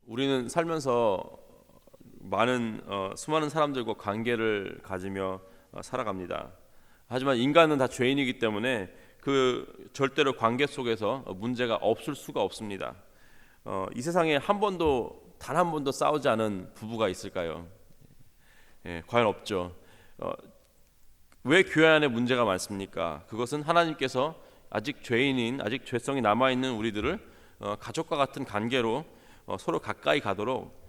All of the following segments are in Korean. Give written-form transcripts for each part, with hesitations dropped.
우리는 살면서 많은 수많은 사람들과 관계를 가지며 살아갑니다. 하지만 인간은 다 죄인이기 때문에 그 절대로 관계 속에서 문제가 없을 수가 없습니다. 이 세상에 단 한 번도 싸우지 않은 부부가 있을까요? 과연 없죠. 왜 교회 안에 문제가 많습니까? 그것은 하나님께서 아직 죄성이 남아있는 우리들을 가족과 같은 관계로 서로 가까이 가도록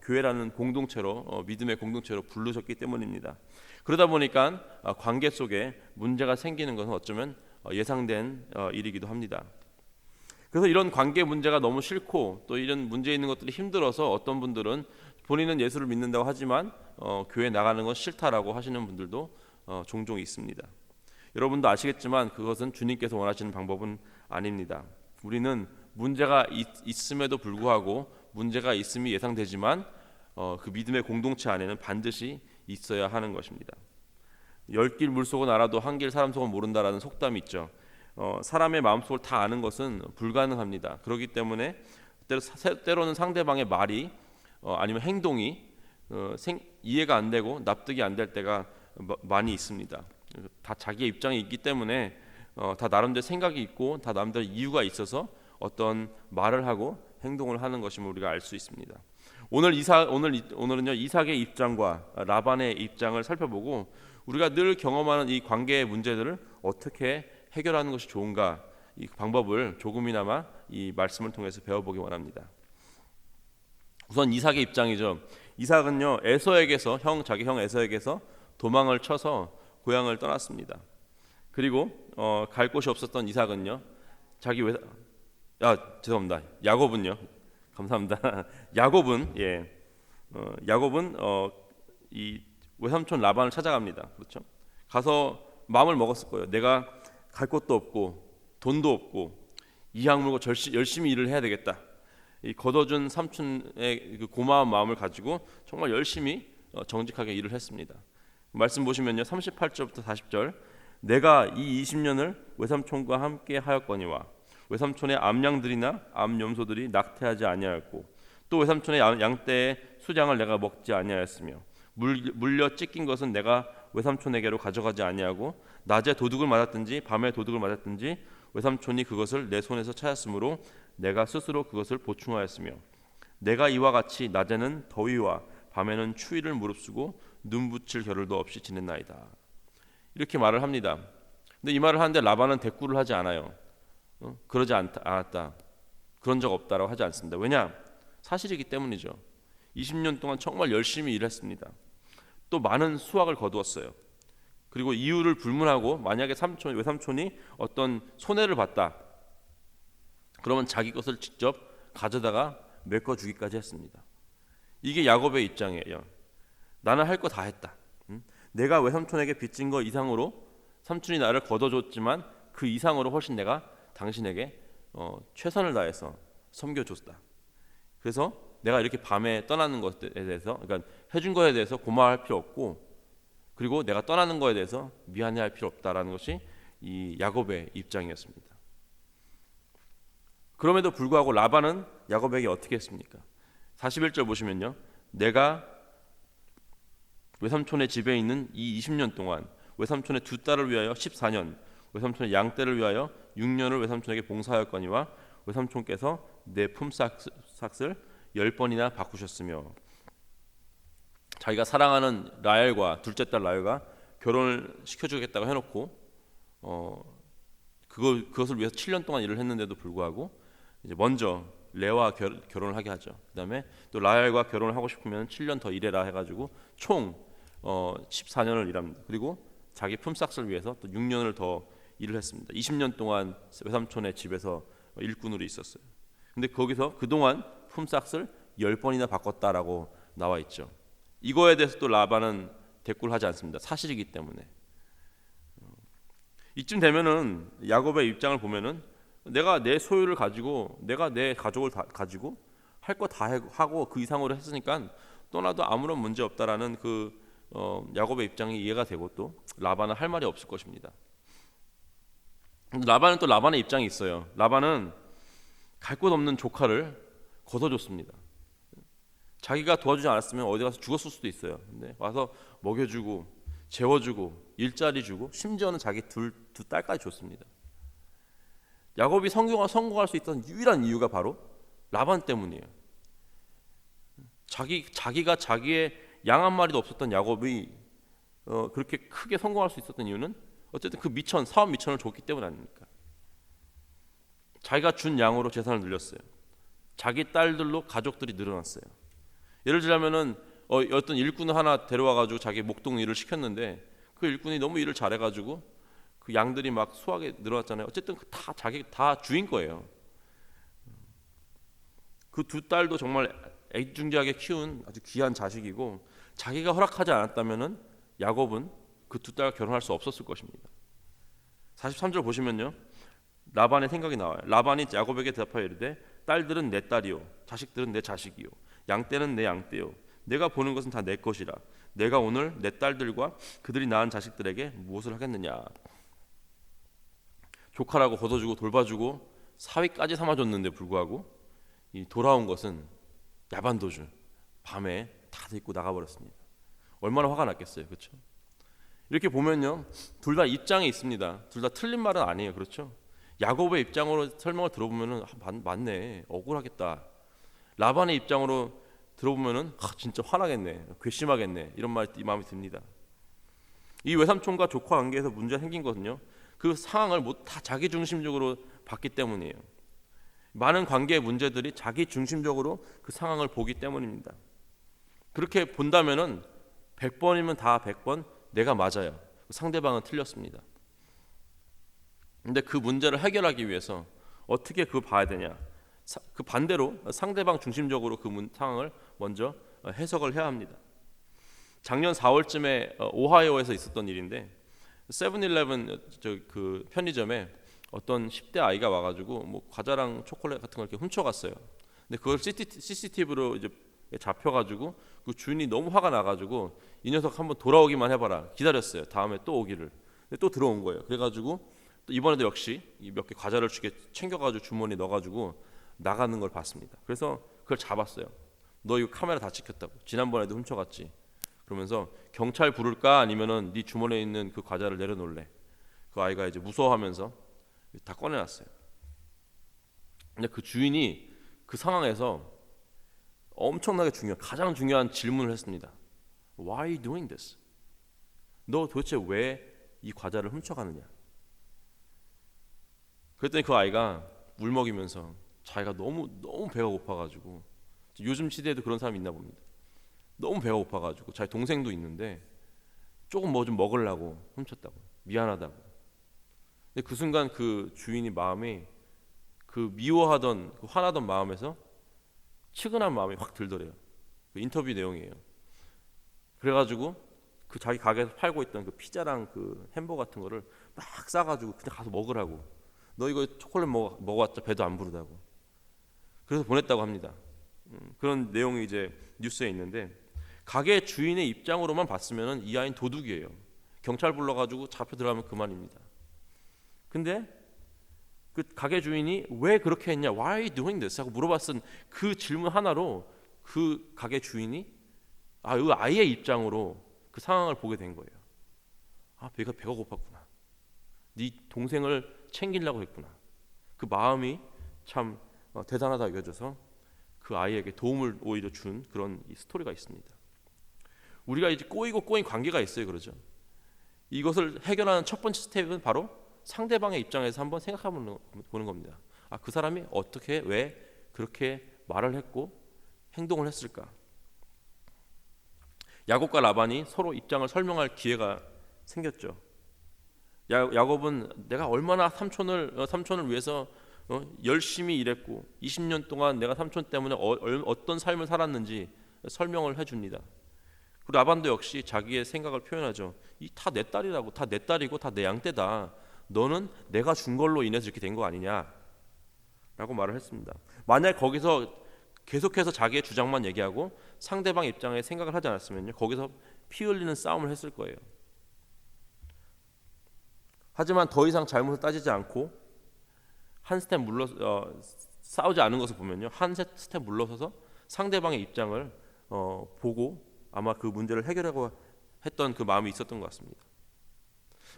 교회라는 공동체로 믿음의 공동체로 부르셨기 때문입니다. 그러다 보니까 관계 속에 문제가 생기는 것은 어쩌면 예상된 일이기도 합니다. 그래서 이런 관계 문제가 너무 싫고 또 이런 문제 있는 것들이 힘들어서 어떤 분들은 본인은 예수를 믿는다고 하지만 교회 나가는 건 싫다라고 하시는 분들도 종종 있습니다. 여러분도 아시겠지만 그것은 주님께서 원하시는 방법은 아닙니다. 우리는 문제가 있음에도 불구하고 문제가 있음이 예상되지만 그 믿음의 공동체 안에는 반드시 있어야 하는 것입니다. 열 길 물속은 알아도 한 길 사람 속은 모른다라는 속담이 있죠. 사람의 마음속을 다 아는 것은 불가능합니다. 그렇기 때문에 때로는 상대방의 말이 아니면 행동이 이해가 안 되고 납득이 안 될 때가 많이 있습니다. 다 자기의 입장이 있기 때문에 다 나름대로 생각이 있고 다 나름대로 이유가 있어서 어떤 말을 하고 행동을 하는 것임을 우리가 알 수 있습니다. 오늘은요 이삭의 입장과 라반의 입장을 살펴보고 우리가 늘 경험하는 이 관계의 문제들을 어떻게 해결하는 것이 좋은가 이 방법을 조금이나마 이 말씀을 통해서 배워보기 원합니다. 우선 이삭의 입장이죠. 이삭은요 자기 형 에서에게서 도망을 쳐서 고향을 떠났습니다. 그리고 갈 곳이 없었던 이삭은요 죄송합니다. 야곱은요. 감사합니다. 야곱은 이 외삼촌 라반을 찾아갑니다. 그렇죠? 가서 마음을 먹었을 거예요. 내가 갈 곳도 없고 돈도 없고 이악 물고 열심히 일을 해야 되겠다. 이 걷어준 삼촌의 그 고마운 마음을 가지고 정말 열심히 정직하게 일을 했습니다. 말씀 보시면요 38절부터 40절 내가 이 20년을 외삼촌과 함께 하였거니와 외삼촌의 암양들이나 암염소들이 낙태하지 아니하였고 또 외삼촌의 양떼의 수장을 내가 먹지 아니하였으며 물려 찢긴 것은 내가 외삼촌에게로 가져가지 아니하고 낮에 도둑을 맞았든지 밤에 도둑을 맞았든지 외삼촌이 그것을 내 손에서 찾았으므로 내가 스스로 그것을 보충하였으며 내가 이와 같이 낮에는 더위와 밤에는 추위를 무릅쓰고 눈 붙일 겨를도 없이 지냈나이다. 이렇게 말을 합니다. 근데 이 말을 하는데 라반은 대꾸를 하지 않아요. 그러지 않았다. 그런 적 없다라고 하지 않습니다. 왜냐? 사실이기 때문이죠. 20년 동안 정말 열심히 일했습니다. 또 많은 수확을 거두었어요. 그리고 이유를 불문하고 만약에 외삼촌이 어떤 손해를 봤다. 그러면 자기 것을 직접 가져다가 메꿔주기까지 했습니다. 이게 야곱의 입장이에요. 나는 할 거 다 했다. 내가 외삼촌에게 빚진 거 이상으로 삼촌이 나를 걷어줬지만 그 이상으로 훨씬 내가 당신에게 최선을 다해서 섬겨줬다. 그래서 내가 이렇게 밤에 떠나는 것에 대해서 그러니까 해준 거에 대해서 고마워할 필요 없고 그리고 내가 떠나는 거에 대해서 미안해할 필요 없다라는 것이 이 야곱의 입장이었습니다. 그럼에도 불구하고 라반은 야곱에게 어떻게 했습니까? 41절 보시면요. 내가 외삼촌의 집에 있는 이 20년 동안 외삼촌의 두 딸을 위하여 14년 외삼촌의 양떼를 위하여 6년을 외삼촌에게 봉사하였거니와 외삼촌께서 내 품삯을 10번이나 바꾸셨으며 자기가 사랑하는 라헬과 둘째 딸 라헬과 결혼을 시켜주겠다고 해놓고 그것을 위해서 7년 동안 일을 했는데도 불구하고 이제 먼저 레와 결혼을 하게 하죠. 그 다음에 또 라헬과 결혼을 하고 싶으면 7년 더 일해라 해가지고 총 14년을 일합니다. 그리고 자기 품삯을 위해서 또 6년을 더 일을 했습니다. 20년 동안 외삼촌의 집에서 일꾼으로 있었어요. 근데 거기서 그동안 품삯을 10번이나 바꿨다라고 나와 있죠. 이거에 대해서 또 라반은 대꾸를 하지 않습니다. 사실이기 때문에. 이쯤 되면은 야곱의 입장을 보면은 내가 내 소유를 가지고 내가 내 가족을 가지고 할 거 다 하고 그 이상으로 했으니까 떠나도 아무런 문제 없다라는 그 야곱의 입장이 이해가 되고 또 라반은 할 말이 없을 것입니다. 라반은 또 라반의 입장이 있어요. 라반은 갈 곳 없는 조카를 거둬줬습니다. 자기가 도와주지 않았으면 어디 가서 죽었을 수도 있어요. 근데 와서 먹여주고 재워주고 일자리 주고 심지어는 자기 두 딸까지 줬습니다. 야곱이 성공할 수 있던 유일한 이유가 바로 라반 때문이에요. 자기가 자기의 양 한 마리도 없었던 야곱이 그렇게 크게 성공할 수 있었던 이유는 어쨌든 그 사업 미천을 줬기 때문 아닙니까? 자기가 준 양으로 재산을 늘렸어요. 자기 딸들로 가족들이 늘어났어요. 예를 들자면은 어떤 일꾼을 하나 데려와가지고 자기 목동 일을 시켰는데 그 일꾼이 너무 일을 잘해가지고 그 양들이 막 수하게 늘어났잖아요. 어쨌든 다 자기 다 주인 거예요. 그 두 딸도 정말 애중지하게 키운 아주 귀한 자식이고 자기가 허락하지 않았다면은 야곱은 그 두 딸과 결혼할 수 없었을 것입니다. 43절 보시면요, 라반의 생각이 나와요. 라반이 야곱에게 대답하여 이르되 딸들은 내 딸이요 자식들은 내 자식이요 양떼는 내 양떼요 내가 보는 것은 다 내 것이라 내가 오늘 내 딸들과 그들이 낳은 자식들에게 무엇을 하겠느냐. 조카라고 걷어주고 돌봐주고 사위까지 삼아줬는데 불구하고 이 돌아온 것은 야반도주 밤에 다 데리고 나가버렸습니다. 얼마나 화가 났겠어요, 그렇죠? 이렇게 보면요, 둘 다 입장이 있습니다. 둘 다 틀린 말은 아니에요, 그렇죠? 야곱의 입장으로 설명을 들어보면은 맞네, 억울하겠다. 라반의 입장으로 들어보면은 진짜 화나겠네, 괘씸하겠네, 이런 이 마음이 듭니다. 이 외삼촌과 조카 관계에서 문제가 생긴 것은요, 그 상황을 다 자기 중심적으로 봤기 때문이에요. 많은 관계의 문제들이 자기 중심적으로 그 상황을 보기 때문입니다. 그렇게 본다면은 100번이면 다 100번 내가 맞아요. 상대방은 틀렸습니다. 근데 그 문제를 해결하기 위해서 어떻게 그걸 봐야 되냐? 그 반대로 상대방 중심적으로 그 상황을 먼저 해석을 해야 합니다. 작년 4월쯤에 오하이오에서 있었던 일인데 세븐일레븐 그 편의점에 어떤 10대 아이가 와가지고 뭐 과자랑 초콜릿 같은 걸 이렇게 훔쳐갔어요. 근데 그걸 CCTV로 이제 잡혀가지고 그 주인이 너무 화가 나가지고 이 녀석 한번 돌아오기만 해봐라 기다렸어요. 다음에 또 오기를. 근데 또 들어온 거예요. 그래가지고 또 이번에도 역시 몇 개 과자를 챙겨가지고 주머니에 넣어가지고 나가는 걸 봤습니다. 그래서 그걸 잡았어요. 너 이거 카메라 다 찍혔다고. 지난번에도 훔쳐갔지. 그러면서 경찰 부를까 아니면은 네 주머니에 있는 그 과자를 내려놓을래. 그 아이가 이제 무서워하면서 다 꺼내놨어요. 근데 그 주인이 그 상황에서 엄청나게 가장 중요한 질문을 했습니다. Why are you doing this? 너 도대체 왜 이 과자를 훔쳐가느냐? 그랬더니 그 아이가 울먹이면서 자기가 너무 배가 고파가지고, 요즘 시대에도 그런 사람이 있나 봅니다. 너무 배가 고파가지고 자기 동생도 있는데 조금 뭐 좀 먹으려고 훔쳤다고, 미안하다고. 근데 그 순간 그 주인이 마음이 그 미워하던 그 화나던 마음에서 측은한 마음이 확 들더래요. 그 인터뷰 내용이에요. 그래가지고 그 자기 가게에서 팔고 있던 그 피자랑 그 햄버거 같은 거를 막 싸가지고 그냥 가서 먹으라고. 너 이거 초콜릿 먹어봤자 배도 안 부르다고. 그래서 보냈다고 합니다. 그런 내용이 이제 뉴스에 있는데, 가게 주인의 입장으로만 봤으면 이 아이는 도둑이에요. 경찰 불러가지고 잡혀 들어가면 그만입니다. 근데 그 가게 주인이 왜 그렇게 했냐, Why are you doing this? 하고 물어봤은 그 질문 하나로 그 가게 주인이 이 아이의 입장으로 그 상황을 보게 된 거예요. 배가 고팠구나. 네 동생을 챙기려고 했구나. 그 마음이 참 대단하다 여겨져서 그 아이에게 도움을 오히려 준 그런 스토리가 있습니다. 우리가 이제 꼬인 관계가 있어요, 그러죠. 이것을 해결하는 첫 번째 스텝은 바로 상대방의 입장에서 한번 생각해 보는 겁니다. 그 사람이 어떻게 왜 그렇게 말을 했고 행동을 했을까? 야곱과 라반이 서로 입장을 설명할 기회가 생겼죠. 야곱은 내가 얼마나 삼촌을 위해서 열심히 일했고 20년 동안 내가 삼촌 때문에 어떤 삶을 살았는지 설명을 해줍니다. 그리고 라반도 역시 자기의 생각을 표현하죠. 이 다 내 딸이라고, 다 내 딸이고 다 내 양떼다. 너는 내가 준 걸로 인해서 이렇게 된 거 아니냐? 라고 말을 했습니다. 만약 거기서 계속해서 자기의 주장만 얘기하고 상대방 입장에 생각을 하지 않았으면요, 거기서 피 흘리는 싸움을 했을 거예요. 하지만 더 이상 잘못을 따지지 않고 한 스텝 싸우지 않은 것을 보면요, 한 스텝 물러서서 상대방의 입장을 보고 아마 그 문제를 해결하고 했던 그 마음이 있었던 것 같습니다.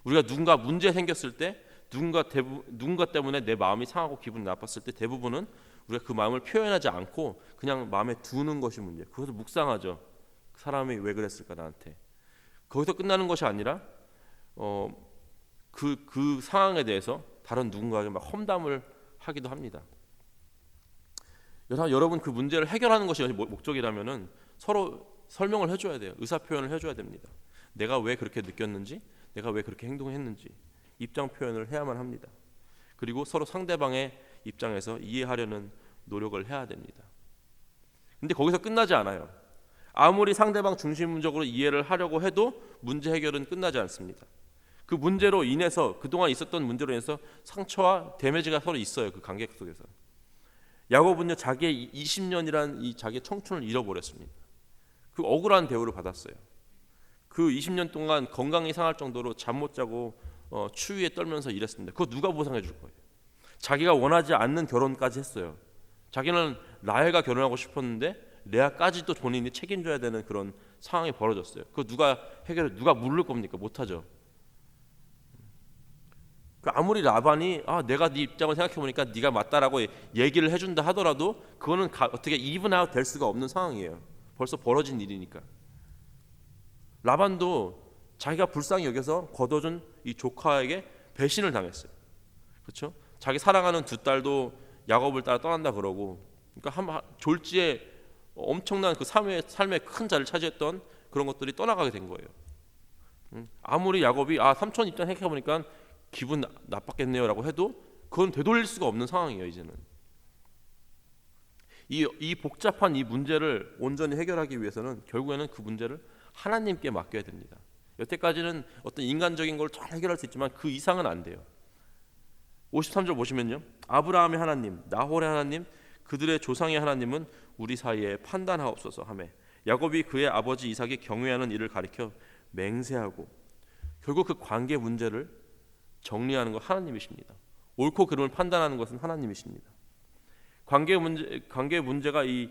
우리가 누군가 문제 생겼을 때 누군가 때문에 내 마음이 상하고 기분이 나빴을 때 대부분은 우리가 그 마음을 표현하지 않고 그냥 마음에 두는 것이 문제. 그것을 묵상하죠. 그 사람이 왜 그랬을까 나한테. 거기서 끝나는 것이 아니라 그 상황에 대해서 다른 누군가에게 막 험담을 하기도 합니다. 여러분 그 문제를 해결하는 것이 목적이라면은 서로 설명을 해줘야 돼요. 의사 표현을 해줘야 됩니다. 내가 왜 그렇게 느꼈는지, 내가 왜 그렇게 행동했는지 입장 표현을 해야만 합니다. 그리고 서로 상대방의 입장에서 이해하려는 노력을 해야 됩니다. 근데 거기서 끝나지 않아요. 아무리 상대방 중심적으로 이해를 하려고 해도 문제 해결은 끝나지 않습니다. 그 문제로 인해서 그동안 있었던 문제로 인해서 상처와 데미지가 서로 있어요. 그 관계 속에서. 야곱은요 자기의 20년이란 이 자기의 청춘을 잃어버렸습니다. 그 억울한 대우를 받았어요. 그 20년 동안 건강이 상할 정도로 잠 못 자고 추위에 떨면서 일했습니다. 그거 누가 보상해 줄 거예요? 자기가 원하지 않는 결혼까지 했어요. 자기는 라헬과 결혼하고 싶었는데 레아까지도 본인이 책임져야 되는 그런 상황이 벌어졌어요. 그거 누가 물을 겁니까? 못하죠. 아무리 라반이 내가 네 입장을 생각해 보니까 네가 맞다라고 얘기를 해준다 하더라도 그거는 어떻게 이븐아웃 될 수가 없는 상황이에요. 벌써 벌어진 일이니까. 라반도 자기가 불쌍히 여겨서 거둬준 이 조카에게 배신을 당했어요. 그렇죠? 자기 사랑하는 두 딸도 야곱을 따라 떠난다 그러고, 그러니까 졸지에 엄청난 그 삶의 큰 자리를 차지했던 그런 것들이 떠나가게 된 거예요. 아무리 야곱이 삼촌 입장 생각해 보니까 기분 나빴겠네요라고 해도 그건 되돌릴 수가 없는 상황이에요. 이제는 이 복잡한 이 문제를 온전히 해결하기 위해서는 결국에는 그 문제를 하나님께 맡겨야 됩니다. 여태까지는 어떤 인간적인 걸 잘 해결할 수 있지만 그 이상은 안 돼요. 53절 보시면요, 아브라함의 하나님, 나홀의 하나님, 그들의 조상의 하나님은 우리 사이에 판단하옵소서 하며, 야곱이 그의 아버지 이삭이 경외하는 일을 가리켜 맹세하고, 결국 그 관계 문제를 정리하는 건 하나님이십니다. 옳고 그름을 판단하는 것은 하나님이십니다. 관계 문제가 이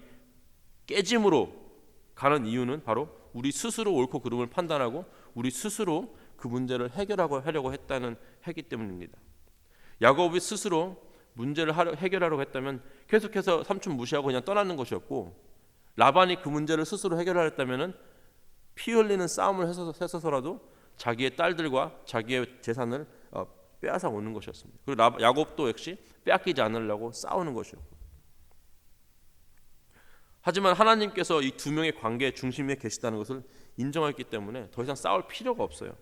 깨짐으로 가는 이유는 바로 우리 스스로 옳고 그름을 판단하고 우리 스스로 그 문제를 하려고 했기 때문입니다. 야곱이 스스로 문제를 해결하려고 했다면 계속해서 삼촌 무시하고 그냥 떠나는 것이었고, 라반이 그 문제를 스스로 해결하려 했다면 피 흘리는 싸움을 해서라도 자기의 딸들과 자기의 재산을 빼앗아 오는 것이었습니다. 그리고 야곱도 역시 빼앗기지 않으려고 싸우는 것이었고, 하지만 하나님께서 이 두 명의 관계의 중심에 계시다는 것을 인정했기 때문에 더 이상 싸울 필요가 없어요.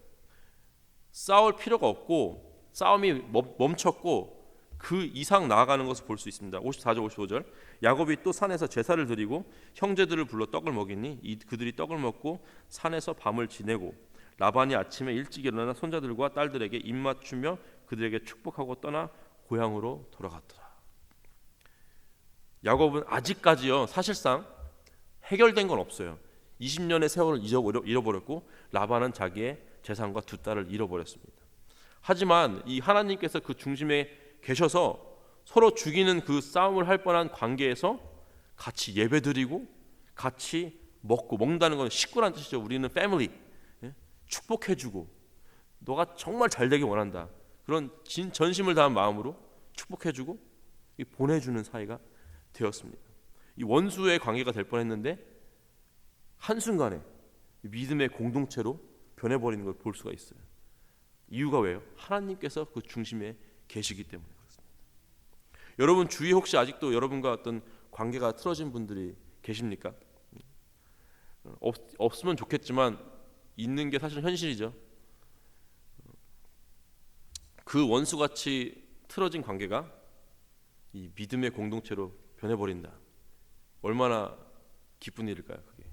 싸울 필요가 없고 싸움이 멈췄고 그 이상 나아가는 것을 볼 수 있습니다. 54절 55절, 야곱이 또 산에서 제사를 드리고 형제들을 불러 떡을 먹이니 그들이 떡을 먹고 산에서 밤을 지내고, 라반이 아침에 일찍 일어나 손자들과 딸들에게 입맞추며 그들에게 축복하고 떠나 고향으로 돌아갔더라. 야곱은 아직까지요 사실상 해결된 건 없어요. 20년의 세월을 잃어버렸고 라반은 자기의 재산과 두 딸을 잃어버렸습니다. 하지만 이 하나님께서 그 중심에 계셔서 서로 죽이는 그 싸움을 할 뻔한 관계에서 같이 예배드리고 같이 먹는다는 건 식구란 뜻이죠. 우리는 패밀리, 축복해주고 너가 정말 잘 되길 원한다, 그런 전심을 다한 마음으로 축복해주고 보내주는 사이가 되었습니다. 이 원수의 관계가 될 뻔했는데 한순간에 믿음의 공동체로 변해버리는 걸 볼 수가 있어요. 이유가 왜요? 하나님께서 그 중심에 계시기 때문에 그렇습니다. 여러분 주위에 혹시 아직도 여러분과 어떤 관계가 틀어진 분들이 계십니까? 없으면 좋겠지만 있는 게 사실 현실이죠. 그 원수같이 틀어진 관계가 이 믿음의 공동체로 변해버린다. 얼마나 기쁜 일일까요? 그게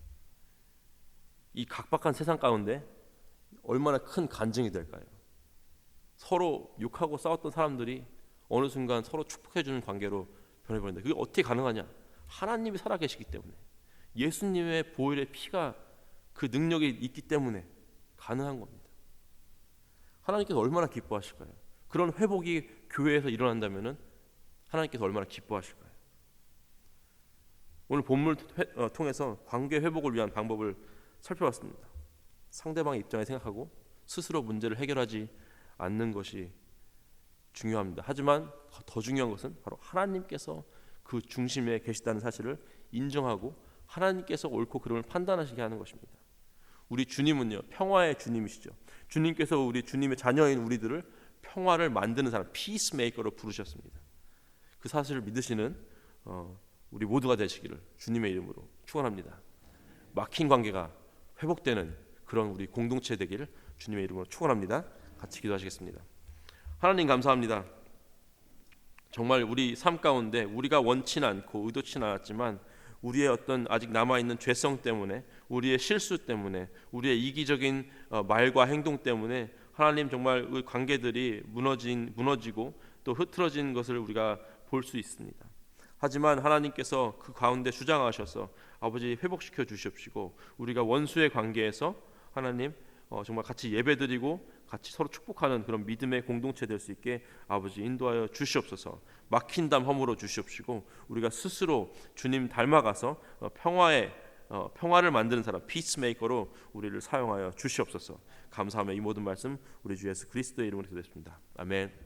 이 각박한 세상 가운데 얼마나 큰 간증이 될까요? 서로 욕하고 싸웠던 사람들이 어느 순간 서로 축복해주는 관계로 변해버린다. 그게 어떻게 가능하냐? 하나님이 살아계시기 때문에, 예수님의 보혈의 피가 그 능력이 있기 때문에 가능한 겁니다. 하나님께서 얼마나 기뻐하실까요? 그런 회복이 교회에서 일어난다면 하나님께서 얼마나 기뻐하실까요? 오늘 본문을 통해서 관계 회복을 위한 방법을 살펴봤습니다. 상대방의 입장을 생각하고 스스로 문제를 해결하지 않는 것이 중요합니다. 하지만 더 중요한 것은 바로 하나님께서 그 중심에 계시다는 사실을 인정하고 하나님께서 옳고 그름을 판단하시게 하는 것입니다. 우리 주님은요, 평화의 주님이시죠. 주님께서 우리 주님의 자녀인 우리들을 평화를 만드는 사람, 피스메이커로 부르셨습니다. 그 사실을 믿으시는 우리 모두가 되시기를 주님의 이름으로 축원합니다. 막힌 관계가 회복되는 그런 우리 공동체 되기를 주님의 이름으로 축원합니다. 같이 기도하시겠습니다. 하나님 감사합니다. 정말 우리 삶 가운데 우리가 원치는 않고 의도치는 않았지만 우리의 어떤 아직 남아있는 죄성 때문에, 우리의 실수 때문에, 우리의 이기적인 말과 행동 때문에 하나님 정말 그 관계들이 무너지고 또 흐트러진 것을 우리가 볼 수 있습니다. 하지만 하나님께서 그 가운데 주장하셔서 아버지 회복시켜 주시옵시고 우리가 원수의 관계에서 하나님 정말 같이 예배드리고 같이 서로 축복하는 그런 믿음의 공동체 될 수 있게 아버지 인도하여 주시옵소서. 막힌 담 허물어 주시옵시고 우리가 스스로 주님 닮아가서 평화를 만드는 사람, 피스메이커로 우리를 사용하여 주시옵소서. 감사하며 이 모든 말씀 우리 주 예수 그리스도의 이름으로 기도했습니다. 아멘.